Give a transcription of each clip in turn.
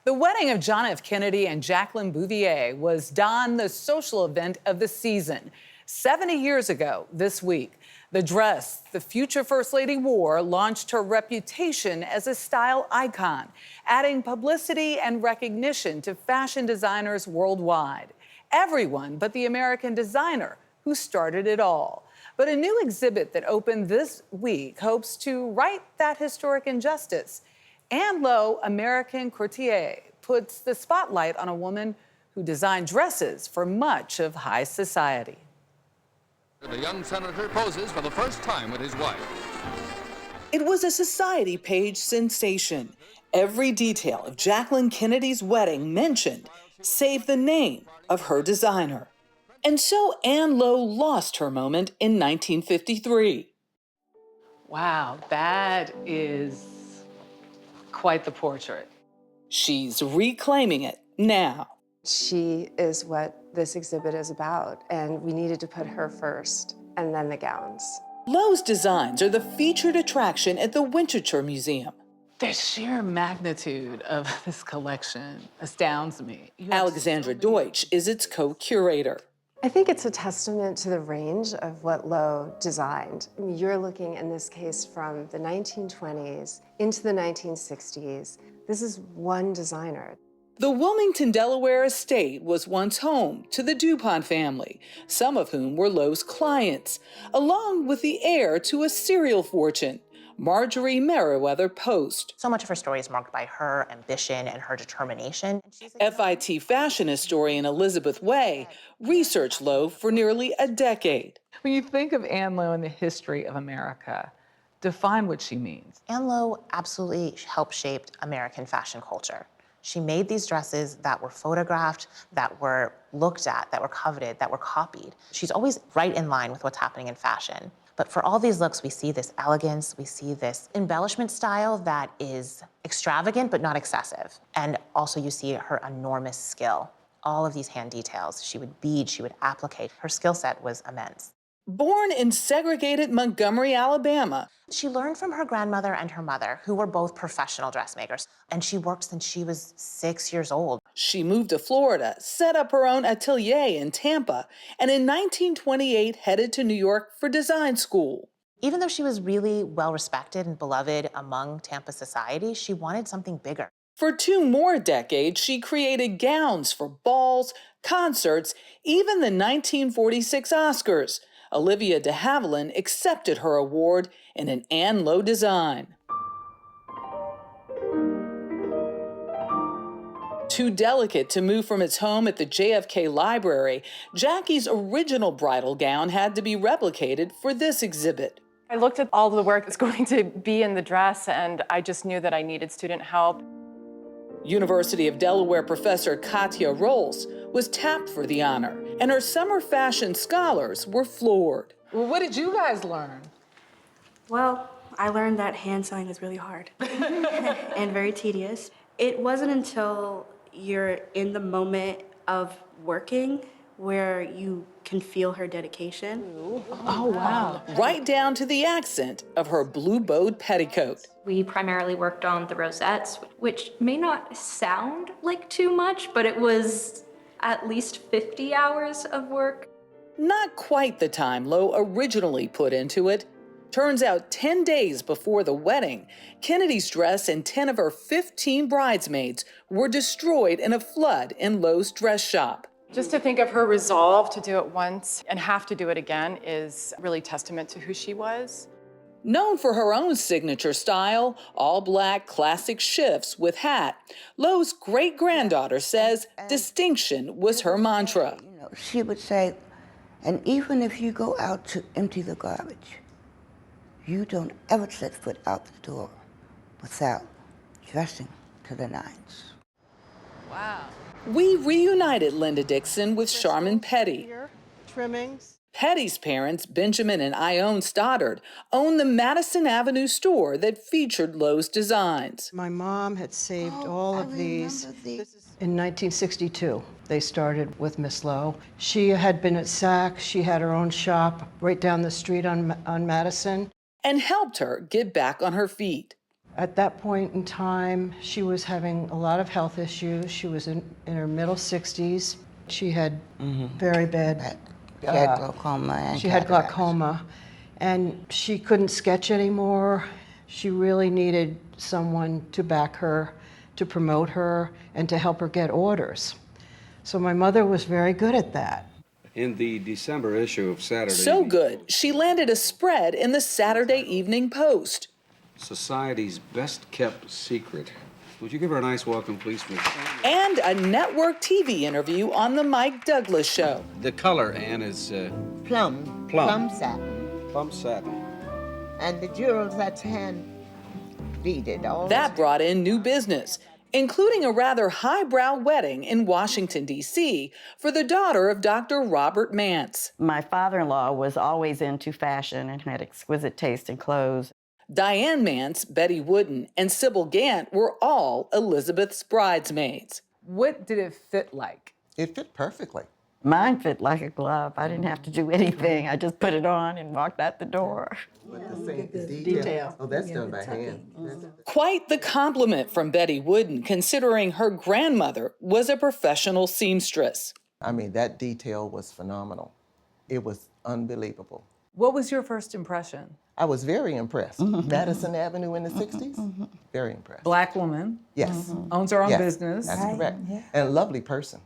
The wedding of John F. Kennedy and Jacqueline Bouvier was the social event of the season. 70 years ago this week, the dress the future First Lady wore launched her reputation as a style icon, adding publicity and recognition to fashion designers worldwide. Everyone but the American designer who started it all. But a new exhibit that opened this week hopes to right that historic injustice. Anne Lowe, American courtier, puts the spotlight on a woman who designed dresses for much of high society. The young senator poses for the first time with his wife. It was a society page sensation. Every detail of Jacqueline Kennedy's wedding mentioned, save the name of her designer. And so Anne Lowe lost her moment in 1953. Wow, that is quite the portrait. She's reclaiming it now. She is what this exhibit is about, and we needed to put her first, and then the gowns. Lowe's designs are the featured attraction at the Winterthur Museum. The sheer magnitude of this collection astounds me. Alexandra Deutsch is its co-curator. I think it's a testament to the range of what Lowe designed. I mean, you're looking in this case from the 1920s into the 1960s. This is one designer. The Wilmington, Delaware estate was once home to the DuPont family, some of whom were Lowe's clients, along with the heir to a cereal fortune, Marjorie Meriwether Post. So much of her story is marked by her ambition and her determination. FIT fashion historian Elizabeth Way researched Lowe for nearly a decade. When you think of Anne Lowe in the history of America, define what she means. Ann Lowe absolutely helped shape American fashion culture. She made these dresses that were photographed, that were looked at, that were coveted, that were copied. She's always right in line with what's happening in fashion. But for all these looks, we see this elegance, we see this embellishment style that is extravagant but not excessive. And also you see her enormous skill. All of these hand details. She would bead, she would applique. Her skill set was immense. Born in segregated Montgomery, Alabama. She learned from her grandmother and her mother, who were both professional dressmakers, and she worked since she was 6 years old. She moved to Florida, set up her own atelier in Tampa, and in 1928 headed to New York for design school. Even though she was really well-respected and beloved among Tampa society, she wanted something bigger. For 2 more decades, she created gowns for balls, concerts, even the 1946 Oscars. Olivia de Havilland accepted her award in an Anne Lowe design. Too delicate to move from its home at the JFK Library, Jackie's original bridal gown had to be replicated for this exhibit. I looked at all the work that's going to be in the dress, and I just knew that I needed student help. University of Delaware professor Katya Rolls was tapped for the honor, and her summer fashion scholars were floored. Well, what did you guys learn? Well, I learned that hand sewing is really hard and very tedious. It wasn't until you're in the moment of working where you can feel her dedication. Oh, wow. Right down to the accent of her blue-bowed petticoat. We primarily worked on the rosettes, which may not sound like too much, but it was at least 50 hours of work. Not quite the time Lowe originally put into it. Turns out 10 days before the wedding, Kennedy's dress and 10 of her 15 bridesmaids were destroyed in a flood in Lowe's dress shop. Just to think of her resolve to do it once and have to do it again is really testament to who she was. Known for her own signature style, all-black classic shifts with hat, Lowe's great-granddaughter says distinction was her mantra. You know, she would say, and even if you go out to empty the garbage, you don't ever set foot out the door without dressing to the nines. Wow. We reunited Linda Dixon with Charmin Petty. Trimmings. Petty's parents, Benjamin and Ione Stoddard, owned the Madison Avenue store that featured Lowe's designs. My mom had saved all of these. In 1962, they started with Miss Lowe. She had been at Saks. She had her own shop right down the street on Madison. And helped her get back on her feet. At that point in time, she was having a lot of health issues. She was in her middle 60s. She had very bad. She had glaucoma and She had cataracts. glaucoma, and she couldn't sketch anymore. She really needed someone to back her, to promote her, and to help her get orders. So my mother was very good at that. In the December issue of Saturday So good, she landed a spread in the Saturday Evening Post. Society's best kept secret. Would you give her a nice welcome, please, Miss? And a network TV interview on The Mike Douglas Show. The color, Anne, is Plum satin. plum satin. And the jewels, that's hand beaded. That brought in new business, including a rather highbrow wedding in Washington, D.C. for the daughter of Dr. Robert Mance. My father-in-law was always into fashion and had exquisite taste in clothes. Diane Mance, Betty Wooden, and Sybil Gant were all Elizabeth's bridesmaids. What did it fit like? It fit perfectly. Mine fit like a glove. I didn't have to do anything. I just put it on and walked out the door. Detail. Oh, that's done by hand. Quite the compliment from Betty Wooden, considering her grandmother was a professional seamstress. I mean, that detail was phenomenal. It was unbelievable. What was your first impression? I was very impressed. Madison Avenue in the 60s, very impressed. Black woman. Yes. Owns her own Yes, business. that's correct. And a lovely person.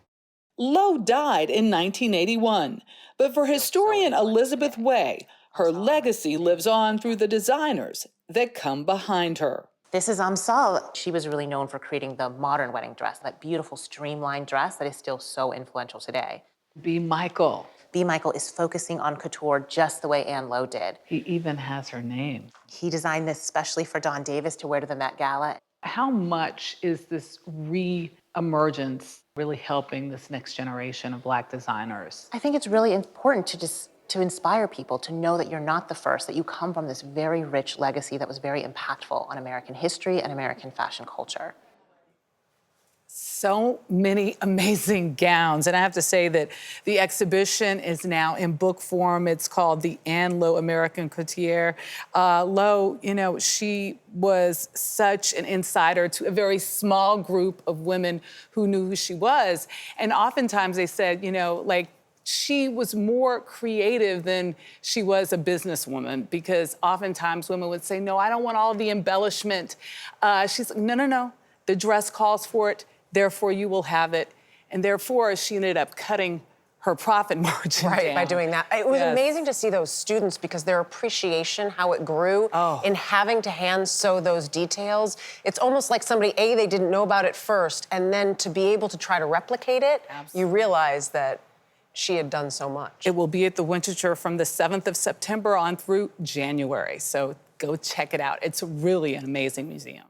Lowe died in 1981, but for historian Elizabeth Way, her legacy lives on through the designers that come behind her. This is Amsal. She was really known for creating the modern wedding dress, that beautiful streamlined dress that is still so influential today. B. Michael. B. Michael is focusing on couture just the way Ann Lowe did. He even has her name. He designed this specially for Dawn Davis to wear to the Met Gala. How much is this re-emergence really helping this next generation of Black designers? I think it's really important to inspire people to know that you're not the first, that you come from this very rich legacy that was very impactful on American history and American fashion culture. So many amazing gowns. And I have to say that the exhibition is now in book form. It's called the Ann Lowe American Couture. Lowe, you know, she was such an insider to a very small group of women who knew who she was. And oftentimes they said, you know, like, she was more creative than she was a businesswoman, because oftentimes women would say, no, I don't want all the embellishment. She's like, no, no, no. The dress calls for it. Therefore, you will have it. And therefore, she ended up cutting her profit margin right, down. by doing that. It was Yes. amazing to see those students, because their appreciation, how it grew in having to hand sew those details. It's almost like somebody, they didn't know about it first, and then to be able to try to replicate it, you realize that she had done so much. It will be at the Winterthur from the 7th of September on through January. So go check it out. It's really an amazing museum.